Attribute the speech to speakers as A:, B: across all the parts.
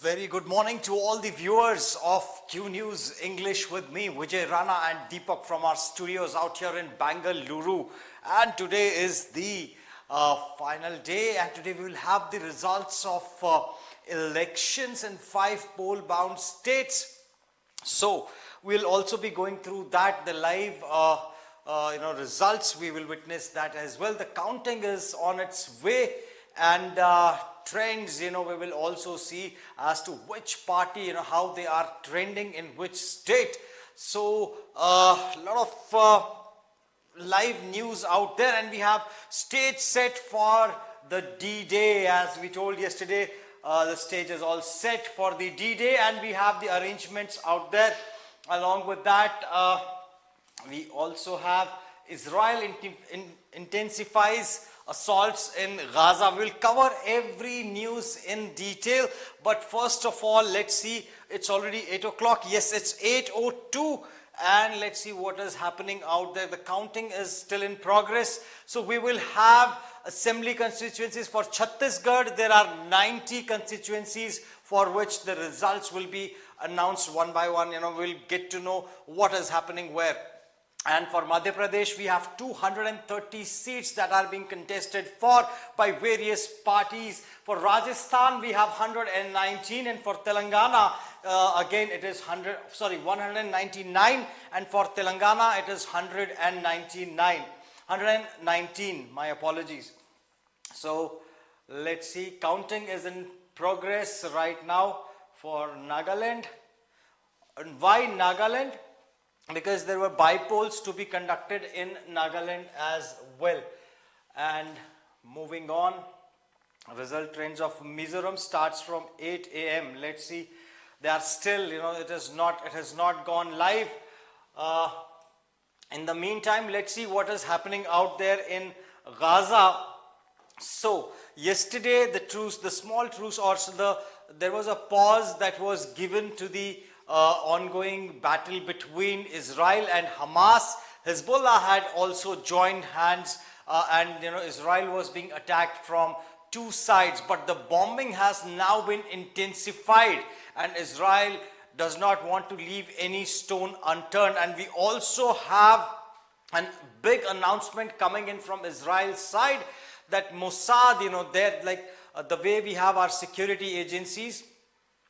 A: Very good morning to all the viewers of QNews English with me, Vijay Rana and Deepak from our studios out here in Bangalore. And today is the final day, and today we will have the results of elections in 5 poll-bound states. So we'll also be going through that, the live results. We will witness that as well. The counting is on its way, and trends, we will also see as to which party, how they are trending in which state. So a lot of live news out there, and we have stage set for the D-Day. As we told yesterday, the stage is all set for the D-Day, and we have the arrangements out there. Along with that, we also have Israel intensifies assaults in Gaza. We'll cover every news in detail, but first of all, let's see. It's already 8 o'clock. Yes, it's 8:02, and let's see what is happening out there. The counting is still in progress. So we will have assembly constituencies for Chhattisgarh. There are 90 constituencies for which the results will be announced one by one. We'll get to know what is happening where. And for Madhya Pradesh, we have 230 seats that are being contested for by various parties. For Rajasthan, we have 119, and for Telangana, again it is 199, and for Telangana it is 119, my apologies. So let's see, counting is in progress right now for Nagaland. And why Nagaland? Because there were by-polls to be conducted in Nagaland as well. And moving on, result trends of Mizoram starts from 8 a.m. Let's see, they are still, it has not gone live. In the meantime, let's see what is happening out there in Gaza. So yesterday, the small truce, there was a pause that was given to the ongoing battle between Israel and Hamas. Hezbollah had also joined hands, and Israel was being attacked from 2 sides, but the bombing has now been intensified, and Israel does not want to leave any stone unturned. And we also have a big announcement coming in from Israel's side that Mossad, they're like the way we have our security agencies.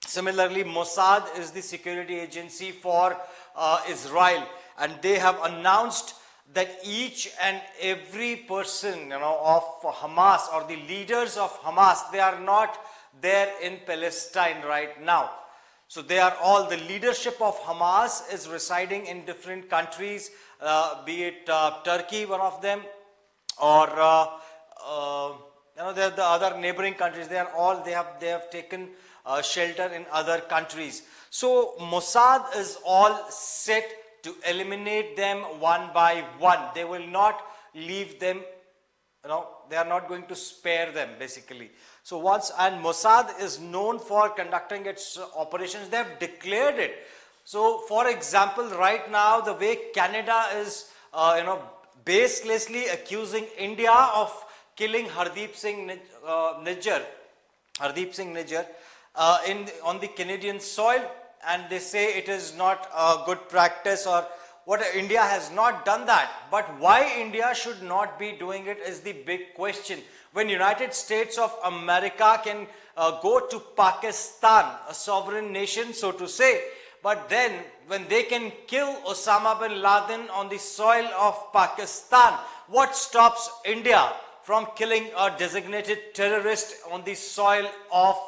A: Similarly, Mossad is the security agency for Israel, and they have announced that each and every person of Hamas, or the leaders of Hamas, they are not there in Palestine right now. So they are all, the leadership of Hamas is residing in different countries, be it Turkey, one of them, or they're the other neighboring countries. They have taken shelter in other countries. So Mossad is all set to eliminate them one by one. They will not leave them, they are not going to spare them basically. So and Mossad is known for conducting its operations. They have declared it. So for example, right now, the way Canada is baselessly accusing India of killing Hardeep Singh Nijjar on the Canadian soil, and they say it is not a good practice, or what. India has not done that. But why India should not be doing it is the big question. When United States of America can go to Pakistan, a sovereign nation so to say, but then when they can kill Osama bin Laden on the soil of Pakistan, what stops India from killing a designated terrorist on the soil of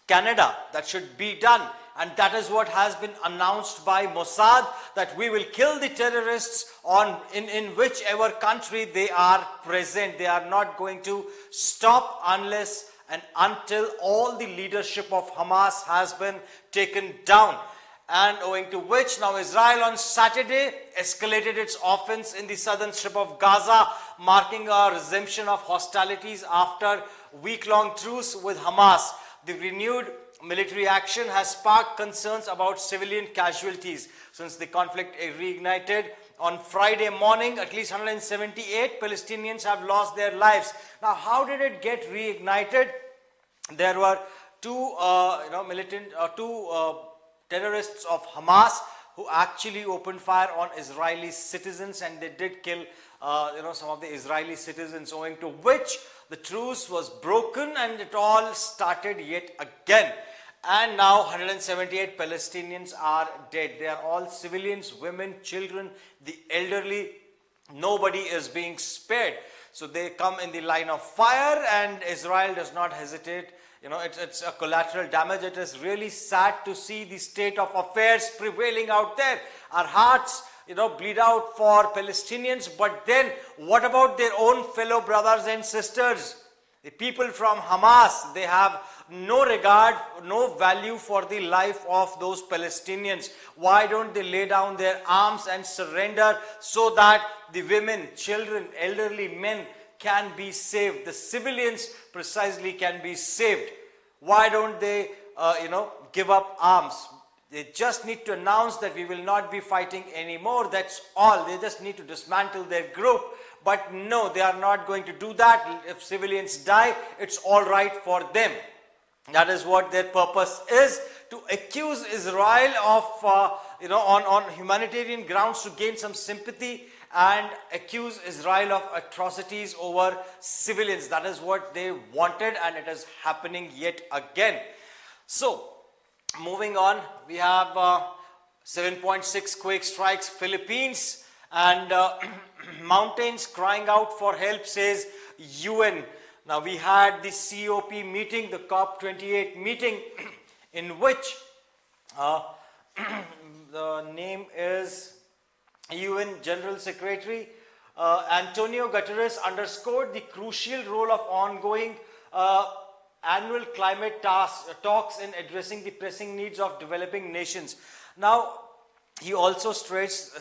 A: Canada? That should be done, and that is what has been announced by Mossad, that we will kill the terrorists in whichever country they are present. They are not going to stop unless and until all the leadership of Hamas has been taken down. And owing to which, now Israel on Saturday escalated its offense in the southern strip of Gaza, marking a resumption of hostilities after week-long truce with Hamas. The renewed military action has sparked concerns about civilian casualties. Since the conflict reignited on Friday morning, at least 178 Palestinians have lost their lives. Now, how did it get reignited? There were two terrorists of Hamas who actually opened fire on Israeli citizens, and they did kill some of the Israeli citizens, owing to which the truce was broken and it all started yet again. And now 178 Palestinians are dead. They are all civilians, women, children, the elderly. Nobody is being spared. So they come in the line of fire, and Israel does not hesitate. It's a collateral damage. It is really sad to see the state of affairs prevailing out there. Our hearts, bleed out for Palestinians, but then what about their own fellow brothers and sisters? The people from Hamas, they have no regard, no value for the life of those Palestinians. Why don't they lay down their arms and surrender so that the women, children, elderly men can be saved? The civilians precisely can be saved. Why don't they, give up arms? They just need to announce that we will not be fighting anymore. That's all. They just need to dismantle their group. But no, they are not going to do that. If civilians die, it's all right for them. That is what their purpose is, to accuse Israel of, on humanitarian grounds, to gain some sympathy and accuse Israel of atrocities over civilians. That is what they wanted, and it is happening yet again. So, moving on, we have 7.6 quake strikes Philippines, and mountains crying out for help, says UN. Now we had the COP meeting, the COP28 meeting, in which the name is UN General Secretary Antonio Guterres underscored the crucial role of ongoing annual climate talks in addressing the pressing needs of developing nations. Now, he also stressed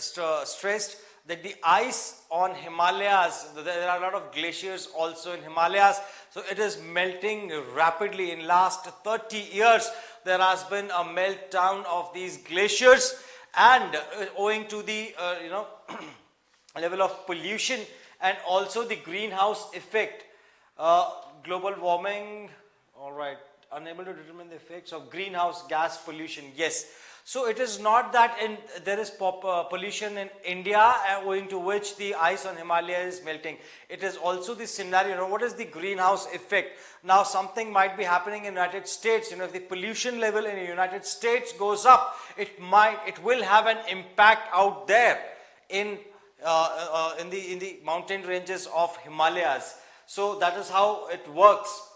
A: that the ice on Himalayas, there are a lot of glaciers also in Himalayas, so it is melting rapidly. In last 30 years, there has been a meltdown of these glaciers, and owing to the level of pollution and also the greenhouse effect, global warming, all right, unable to determine the effects of greenhouse gas pollution, yes. So it is not that there is pollution in India owing to which the ice on Himalaya is melting. It is also the scenario. What is the greenhouse effect? Now something might be happening in the United States. If the pollution level in the United States goes up, it will have an impact out there in the mountain ranges of Himalayas. So that is how it works.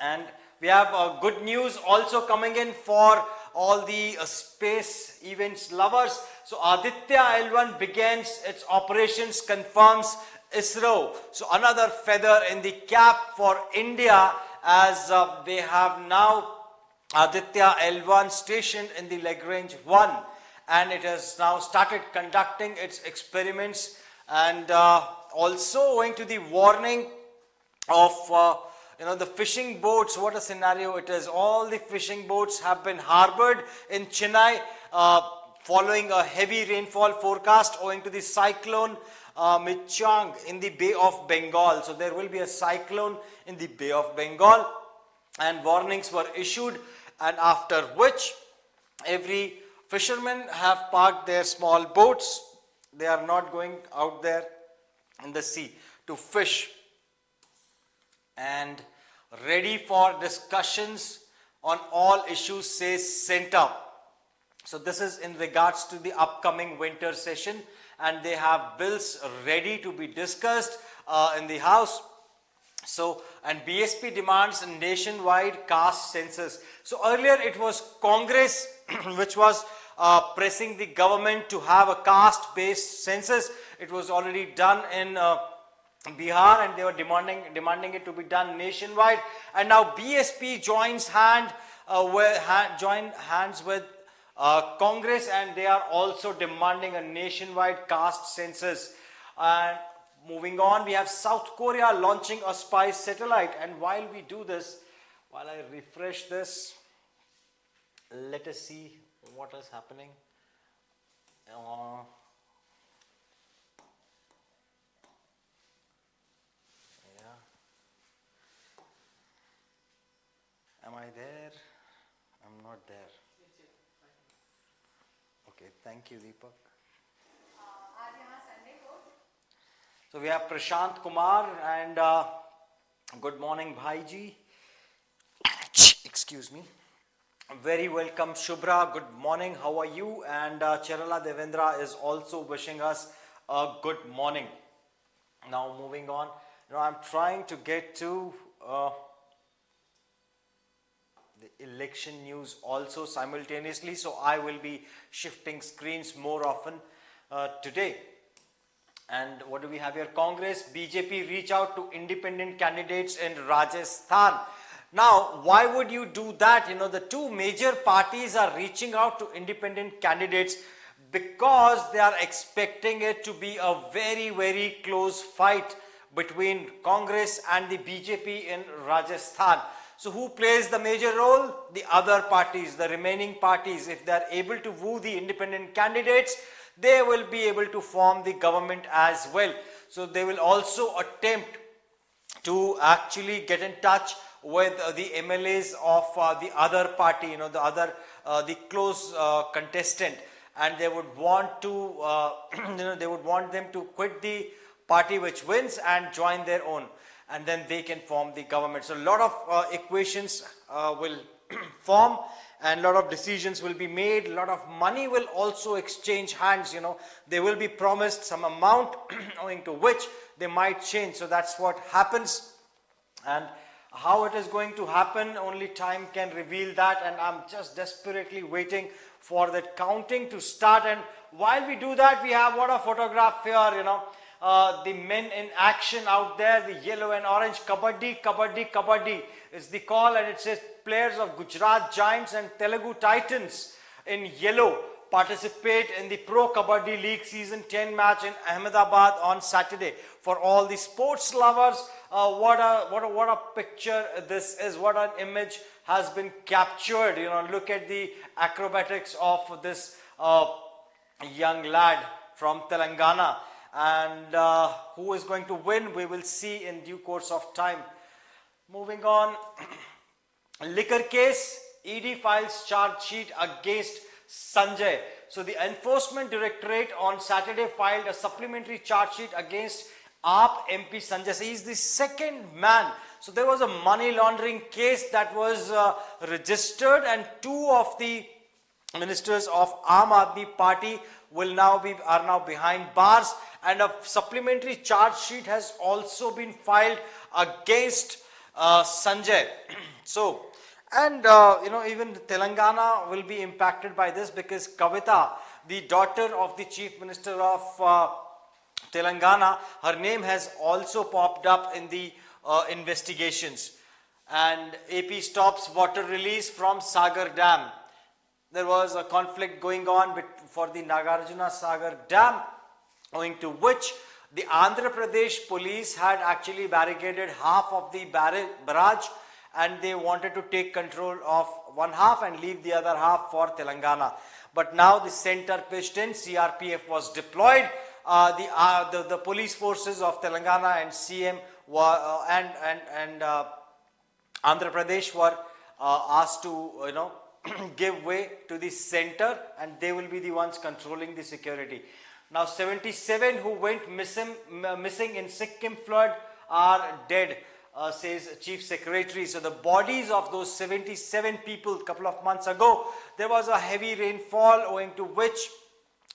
A: And we have good news also coming in for all the space events lovers. So Aditya L1 begins its operations, confirms ISRO. So another feather in the cap for India, as they have now Aditya L1 stationed in the Lagrange 1, and it has now started conducting its experiments. And also owing to the warning of the fishing boats, what a scenario it is. All the fishing boats have been harbored in Chennai following a heavy rainfall forecast owing to the cyclone Michang in the Bay of Bengal. So there will be a cyclone in the Bay of Bengal, and warnings were issued, and after which every fishermen have parked their small boats. They are not going out there in the sea to fish, and ready for discussions on all issues, says Center. So this is in regards to the upcoming winter session, and they have bills ready to be discussed in the House. So, and BSP demands nationwide caste census. So earlier it was Congress which was pressing the government to have a caste-based census. It was already done in Bihar, and they were demanding it to be done nationwide. And now BSP joins hands with Congress, and they are also demanding a nationwide caste census. And moving on, we have South Korea launching a spy satellite. And while we do this, while I refresh this, let us see what is happening. Am I there? not there. Okay, thank you, Deepak. So we have Prashant Kumar and good morning, Bhaiji. Excuse me. Very welcome, Shubhra. Good morning. How are you? And Cherala Devendra is also wishing us a good morning. Now moving on. I'm trying to get to the election news also simultaneously, so I will be shifting screens more often today. And what do we have here? Congress, BJP reach out to independent candidates in Rajasthan. Now, why would you do that? The two major parties are reaching out to independent candidates because they are expecting it to be a very, very close fight between Congress and the BJP in Rajasthan. So who plays the major role? The other parties, the remaining parties. If they are able to woo the independent candidates, they will be able to form the government as well. So they will also attempt to actually get in touch with the MLAs of the other party, the close contestant, and they would want to, they would want them to quit the party which wins and join their own, and then they can form the government. So a lot of equations will form, and a lot of decisions will be made. A lot of money will also exchange hands. They will be promised some amount owing to which they might change. So that's what happens, and how it is going to happen, only time can reveal that, and I'm just desperately waiting for that counting to start. And while we do that, we have what a photograph here, the men in action out there, the yellow and orange. Kabaddi, kabaddi, kabaddi is the call, and it says players of Gujarat Giants and Telugu Titans in yellow participate in the Pro Kabaddi League Season 10 match in Ahmedabad on Saturday. For all the sports lovers, what a picture this is, what an image has been captured. Look at the acrobatics of this young lad from Telangana, and who is going to win, we will see in due course of time. Moving on. Liquor case, ED files charge sheet against Sanjay. So the Enforcement Directorate on Saturday filed a supplementary charge sheet against AAP MP Sanjay. He is the second man. So there was a money laundering case that was registered, and two of the ministers of Aam Aadmi Party are now behind bars, and a supplementary charge sheet has also been filed against Sanjay. So, and even Telangana will be impacted by this, because Kavita, the daughter of the Chief Minister of Telangana, her name has also popped up in the investigations. And AP stops water release from Sagar Dam. There was a conflict going on for the Nagarjuna Sagar Dam, owing to which the Andhra Pradesh police had actually barricaded half of the barrage, and they wanted to take control of one half and leave the other half for Telangana. But now the center pitched in, CRPF was deployed, the police forces of Telangana and CM and Andhra Pradesh were asked to give way to the center, and they will be the ones controlling the security. Now 77 who went missing in Sikkim flood are dead, says Chief Secretary. So the bodies of those 77 people, a couple of months ago, there was a heavy rainfall, owing to which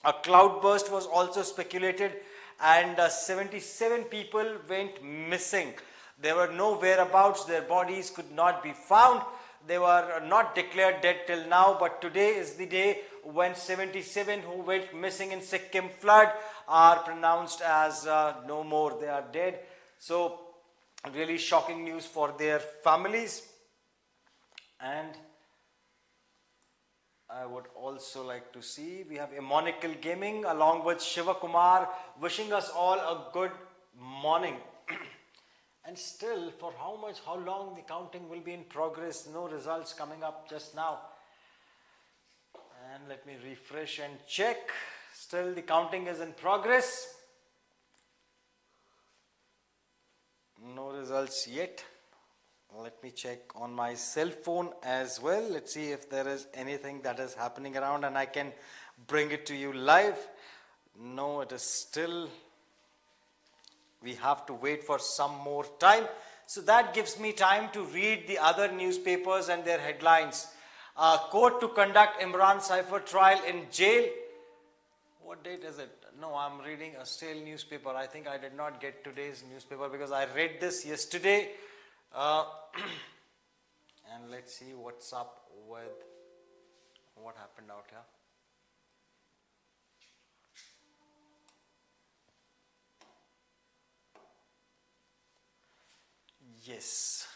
A: a cloudburst was also speculated, and 77 people went missing. There were no whereabouts, their bodies could not be found. They were not declared dead till now, but today is the day when 77 who went missing in Sikkim flood are pronounced as no more, they are dead. So really shocking news for their families. And I would also like to see, we have Emonical Gaming along with Shiva Kumar wishing us all a good morning. And still, for how long the counting will be in progress? No results coming up just now. And let me refresh and check. Still the counting is in progress. No results yet. Let me check on my cell phone as well. Let's see if there is anything that is happening around and I can bring it to you live. No, it is still, we have to wait for some more time. So that gives me time to read the other newspapers and their headlines. Court to conduct Imran Saifur trial in jail. What date is it? No, I'm reading a stale newspaper. I think I did not get today's newspaper because I read this yesterday. And let's see what's up with what happened out here. Yes.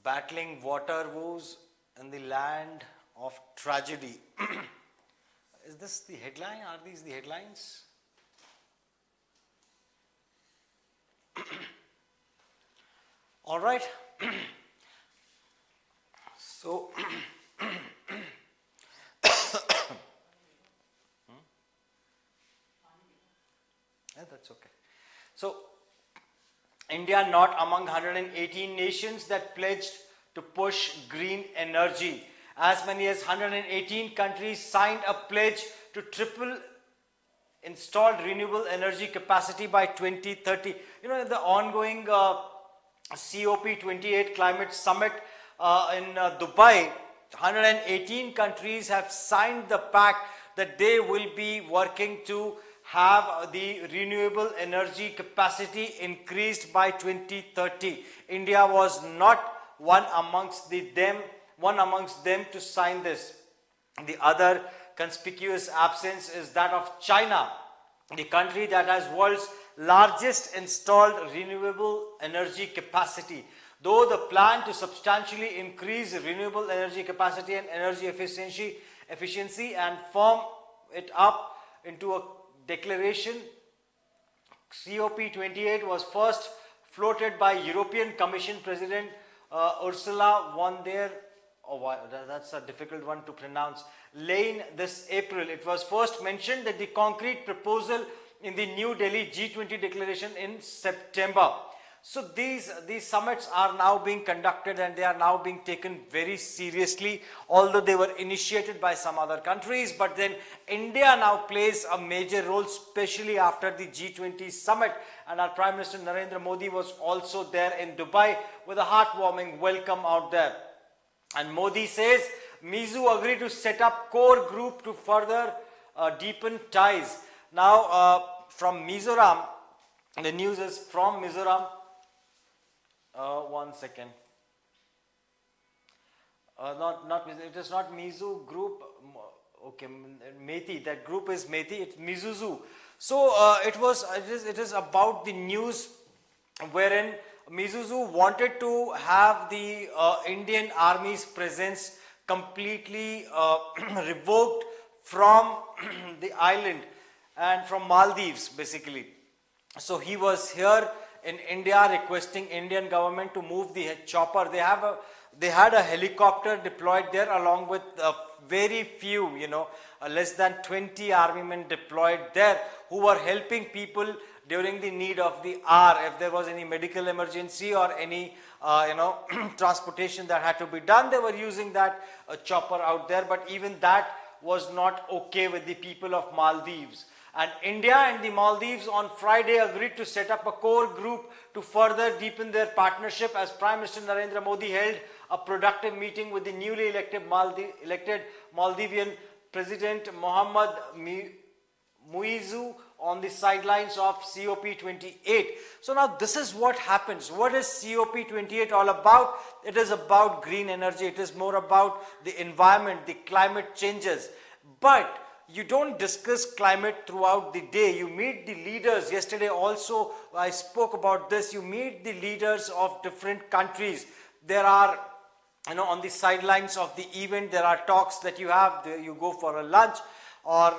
A: Battling water woes in the land of tragedy. Is this the headline? Are these the headlines? All right. So, yeah, that's okay. So, India not among 118 nations that pledged to push green energy. As many as 118 countries signed a pledge to triple installed renewable energy capacity by 2030. You know, the ongoing COP28 climate summit in Dubai, 118 countries have signed the pact that they will be working to have the renewable energy capacity increased by 2030. India was not one amongst them to sign this. The other conspicuous absence is that of China, the country that has world's largest installed renewable energy capacity. Though the plan to substantially increase renewable energy capacity and energy efficiency and firm it up into a declaration, COP28 was first floated by European Commission President Ursula von der, that's a difficult one to pronounce, Leyen this April. It was first mentioned that the concrete proposal in the New Delhi G20 declaration in September. So these summits are now being conducted and they are now being taken very seriously, although they were initiated by some other countries. But then India now plays a major role, especially after the G20 summit. And our Prime Minister Narendra Modi was also there in Dubai with a heartwarming welcome out there. And Modi says, Mizu agreed to set up core group to further deepen ties. Now from Mizoram, the news is from Mizoram. One second. It is not Mizu group. Okay, Methi. That group is Methi. It's Mizuzu. So it is about the news wherein Mizuzu wanted to have the Indian Army's presence completely revoked from the island and from Maldives, basically. So he was here in India requesting Indian government to move the chopper. They had a helicopter deployed there along with very few, less than 20 army men deployed there who were helping people during the need of the hour. If there was any medical emergency or any, transportation that had to be done, they were using that chopper out there. But even that was not okay with the people of Maldives. And India and the Maldives on Friday agreed to set up a core group to further deepen their partnership as Prime Minister Narendra Modi held a productive meeting with the newly elected Maldivian President Mohammad Muizu on the sidelines of COP28. So now this is what happens. What is COP28 all about? It is about green energy. It is more about the environment, the climate changes. But you don't discuss climate throughout the day. You meet the leaders. Yesterday also I spoke about this. You meet the leaders of different countries. There are, on the sidelines of the event, there are talks that you have. You go for a lunch, or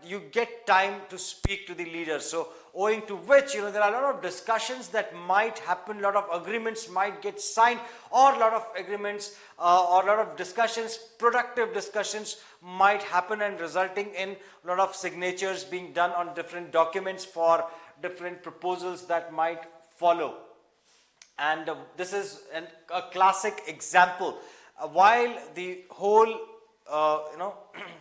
A: you get time to speak to the leaders. So owing to which, there are a lot of discussions that might happen, a lot of agreements might get signed, or a lot of agreements or a lot of discussions, productive discussions might happen, and resulting in a lot of signatures being done on different documents for different proposals that might follow. And this is a classic example. While the whole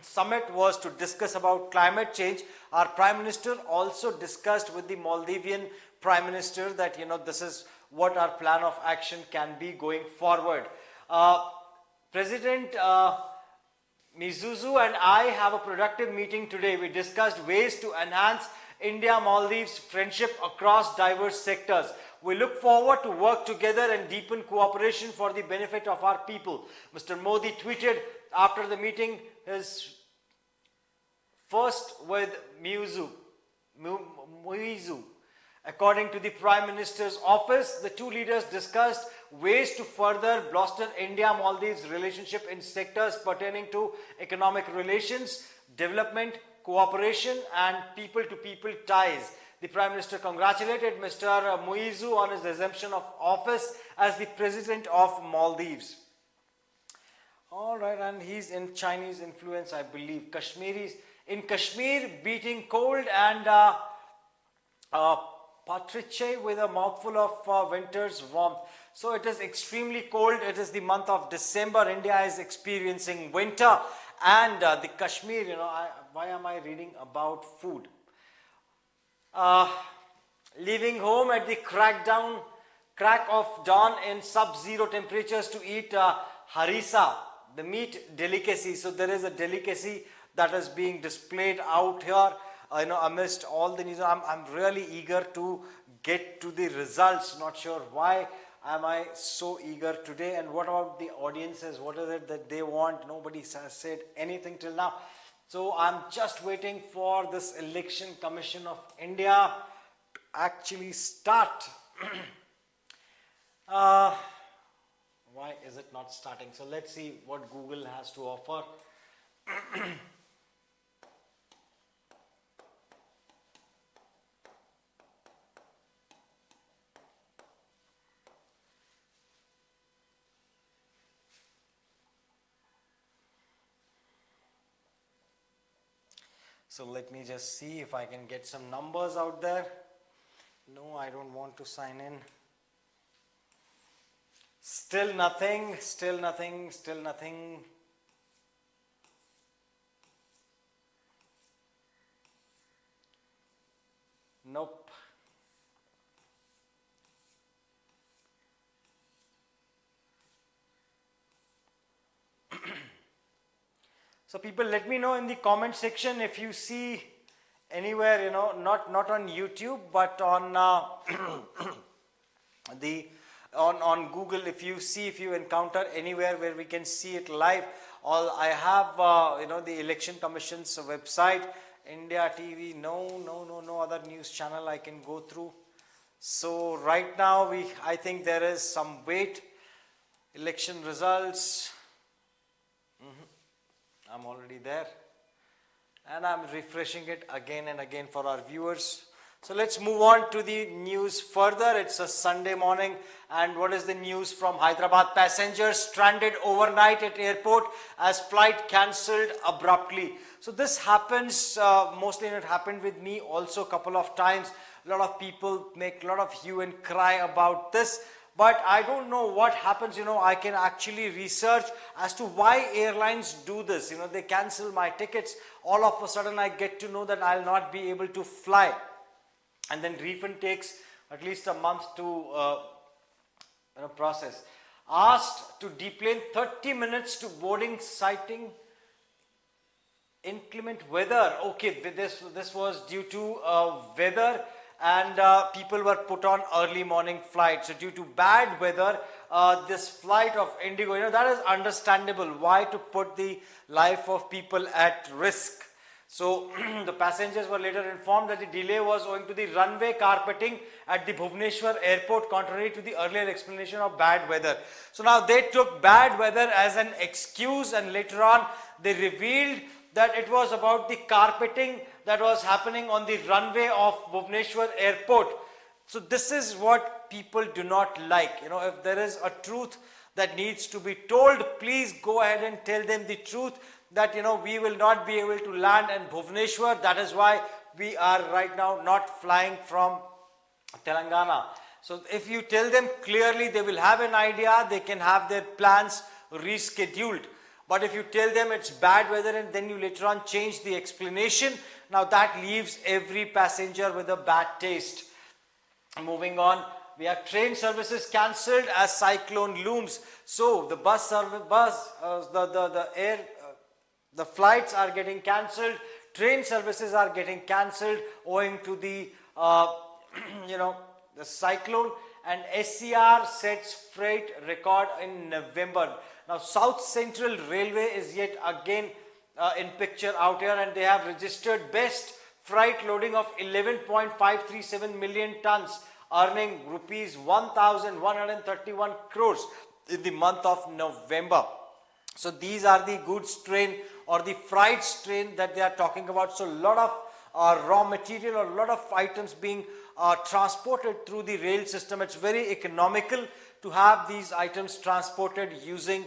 A: summit was to discuss about climate change, our Prime Minister also discussed with the Maldivian Prime Minister that this is what our plan of action can be going forward. President Mizuzu and I have a productive meeting today. We discussed ways to enhance India-Maldives friendship across diverse sectors. We look forward to work together and deepen cooperation for the benefit of our people. Mr. Modi tweeted after the meeting his first with Mizuzu. According to the Prime Minister's office, the two leaders discussed ways to further bolster India-Maldives relationship in sectors pertaining to economic relations, development, cooperation and people-to-people ties. The Prime Minister congratulated Mr. Muizu on his assumption of office as the President of Maldives. Alright, and he's in Chinese influence, I believe. Kashmiris in Kashmir, beating cold and Patriche with a mouthful of winter's warmth. So it is extremely cold. It is the month of December. India is experiencing winter, and the Kashmir, why am I reading about food? Leaving home at the crack of dawn in sub-zero temperatures to eat harissa, the meat delicacy. So there is a delicacy that is being displayed out here, amidst all the news. I'm really eager to get to the results. Not sure why am I so eager today, and what about the audiences? What is it that they want? Nobody has said anything till now. So I'm just waiting for this Election Commission of India to actually start. Why is it not starting? So let's see what Google has to offer. So let me just see if I can get some numbers out there. No, I don't want to sign in. Still nothing, still nothing, still nothing. Nope. So people, let me know in the comment section if you see anywhere, not on YouTube, but on on Google, if you encounter anywhere where we can see it live. I have the Election Commission's website, India TV. No other news channel I can go through. So right now I think there is some wait. Election results. I'm already there, and I'm refreshing it again and again for our viewers. So let's move on to the news further. It's a Sunday morning, and what is the news from Hyderabad? Passengers stranded overnight at airport as flight cancelled abruptly. So this happens, mostly it happened with me also a couple of times. A lot of people make a lot of hue and cry about this. But I don't know what happens, I can actually research as to why airlines do this. They cancel my tickets. All of a sudden I get to know that I'll not be able to fly. And then refund takes at least a month to process. Asked to deplane 30 minutes to boarding citing inclement weather. Okay, this was due to weather. And people were put on early morning flight. So due to bad weather, this flight of Indigo, that is understandable. Why to put the life of people at risk? So the passengers were later informed that the delay was owing to the runway carpeting at the Bhubaneswar airport, contrary to the earlier explanation of bad weather. So now they took bad weather as an excuse, and later on they revealed that it was about the carpeting that was happening on the runway of Bhubaneswar airport. So this is what people do not like. If there is a truth that needs to be told, please go ahead and tell them the truth that, we will not be able to land in Bhubaneswar. That is why we are right now not flying from Telangana. So if you tell them clearly, they will have an idea, they can have their plans rescheduled. But if you tell them it's bad weather and then you later on change the explanation, now that leaves every passenger with a bad taste. Moving on, we have train services cancelled as cyclone looms. So the the flights are getting cancelled, train services are getting cancelled owing to the the cyclone, and SCR sets freight record in November. Now South Central Railway is yet again in picture out here, and they have registered best freight loading of 11.537 million tons, earning rupees 1,131 crores in the month of November. So these are the goods train or the freight train that they are talking about. So a lot of raw material or a lot of items being transported through the rail system. It's very economical to have these items transported using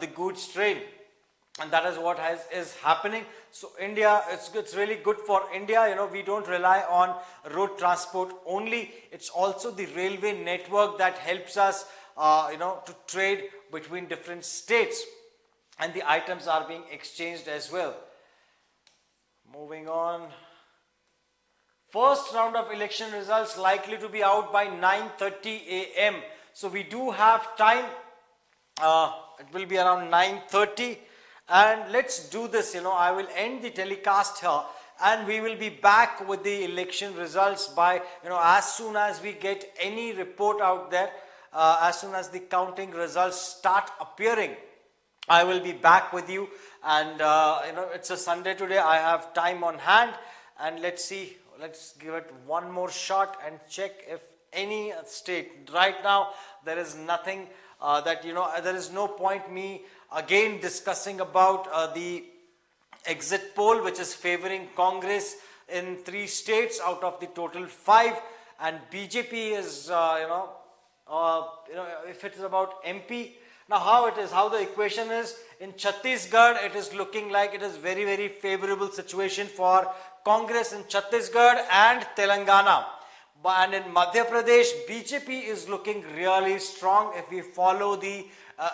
A: the goods train, and that is what is happening. So India, it's really good for India. We don't rely on road transport only. It's also the railway network that helps us to trade between different states, and the items are being exchanged as well. Moving on. First round of election results likely to be out by 9:30 a.m. So we do have time. It will be around 9:30, and let's do this. I will end the telecast here, and we will be back with the election results by as soon as we get any report out there. As soon as the counting results start appearing, I will be back with you. And it's a Sunday today. I have time on hand, and let's see. Let's give it one more shot and check if any state. Right now there is nothing there is no point me again discussing about the exit poll, which is favoring Congress in 3 states out of the total 5, and BJP is if it is about MP. Now how the equation is in Chhattisgarh, it is looking like it is very, very favorable situation for Congress in Chhattisgarh and Telangana. And in Madhya Pradesh, BJP is looking really strong if we follow the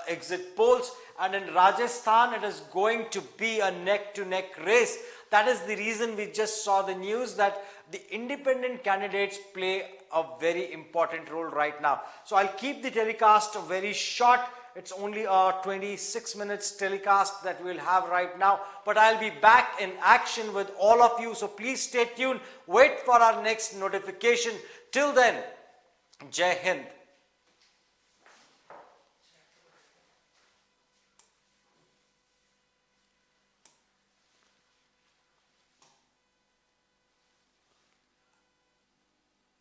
A: exit polls. And in Rajasthan, it is going to be a neck-to-neck race. That is the reason we just saw the news that the independent candidates play a very important role right now. So I'll keep the telecast very short. It's only a 26 minutes telecast that we'll have right now, but I'll be back in action with all of you. So please stay tuned. Wait for our next notification. Till then, Jai Hind.